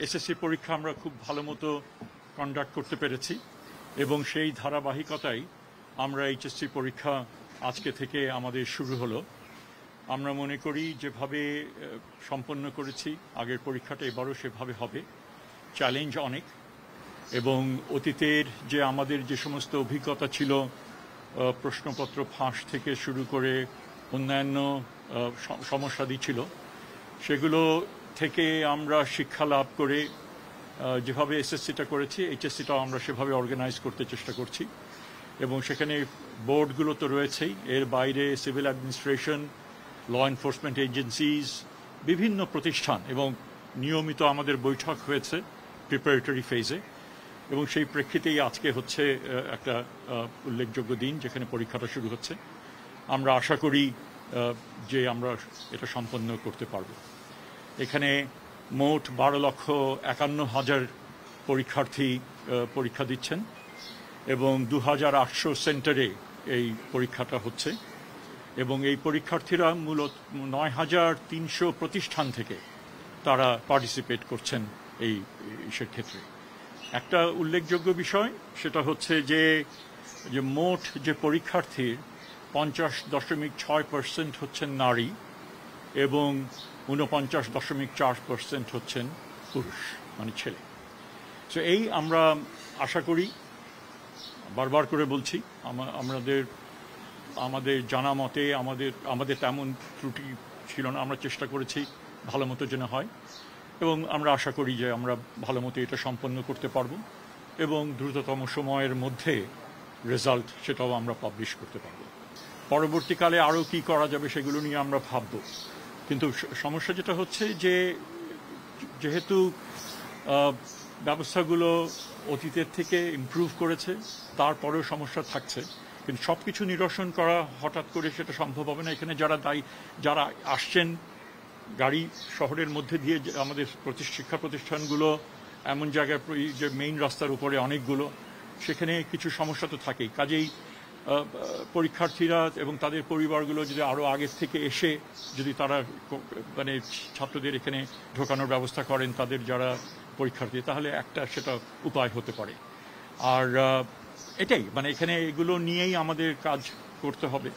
SSC পরীক্ষা আমরা খুব ভালো মতো কন্ডাক্ট করতে পেরেছি এবং সেই ধারাবাহিকতায় আমরা এইচএসসি পরীক্ষা আজকে থেকে আমাদের শুরু হলো। আমরা মনে করি যেভাবে সম্পন্ন করেছি আগের পরীক্ষাটা এবারও সেভাবে হবে। চ্যালেঞ্জ অনেক এবং অতীতের যে আমাদের যে সমস্ত অভিজ্ঞতা ছিল, প্রশ্নপত্র ফাঁস থেকে শুরু করে অন্যান্য সমস্যাদি ছিল, সেগুলো থেকে আমরা শিক্ষা লাভ করে যেভাবে এসএসসিটা করেছি এইচএসসিটাও আমরা সেভাবে অর্গানাইজ করতে চেষ্টা করছি। এবং সেখানে বোর্ডগুলো তো রয়েছেই, এর বাইরে civil administration, law enforcement agencies, বিভিন্ন প্রতিষ্ঠান এবং নিয়মিত আমাদের বৈঠক হয়েছে প্রিপারেটরি ফেজে। এবং সেই প্রেক্ষিতেই আজকে হচ্ছে একটা উল্লেখযোগ্য দিন যেখানে পরীক্ষাটা শুরু হচ্ছে। আমরা আশা করি যে আমরা এটা সম্পন্ন করতে পারব। এখানে মোট 12,51,000 পরীক্ষার্থী পরীক্ষা দিচ্ছেন এবং 2,800 সেন্টারে এই পরীক্ষাটা হচ্ছে এবং এই পরীক্ষার্থীরা মূলত 9,300 প্রতিষ্ঠান থেকে তারা পার্টিসিপেট করছেন এই ক্ষেত্রে। একটা উল্লেখযোগ্য বিষয় সেটা হচ্ছে যে মোট যে পরীক্ষার্থীর 50.6% হচ্ছেন নারী এবং 49.4% হচ্ছেন পুরুষ, মানে ছেলে। সো এই আমরা আশা করি, বারবার করে বলছি, আমাদের জানা মতে আমাদের তেমন ত্রুটি ছিল না। আমরা চেষ্টা করেছি ভালো মতো যেন হয় এবং আমরা আশা করি যে আমরা ভালো মতো এটা সম্পন্ন করতে পারব এবং দ্রুততম সময়ের মধ্যে রেজাল্ট সেটাও আমরা পাবলিশ করতে পারব। পরবর্তীকালে আরও কি করা যাবে সেগুলো নিয়ে আমরা ভাবব। কিন্তু সমস্যা যেটা হচ্ছে যে যেহেতু ব্যবস্থাগুলো অতীতের থেকে ইমপ্রুভ করেছে, তারপরেও সমস্যা থাকছে। কিন্তু সব কিছু নিরসন করা হঠাৎ করে সেটা সম্ভব হবে না। এখানে যারা আসছেন গাড়ি শহরের মধ্যে দিয়ে, আমাদের শিক্ষা প্রতিষ্ঠানগুলো এমন জায়গায় যে মেইন রাস্তার উপরে অনেকগুলো, সেখানে কিছু সমস্যা তো থাকেই। কাজেই পরীক্ষার্থীরা এবং তাদের পরিবারগুলো যদি আরও আগের থেকে এসে যদি তারা মানে ছাত্রদের এখানে ঢোকানোর ব্যবস্থা করেন, তাদের যারা পরীক্ষার্থী, তাহলে একটা সেটা উপায় হতে পারে। আর এটাই, মানে এখানে এগুলো নিয়েই আমাদের কাজ করতে হবে।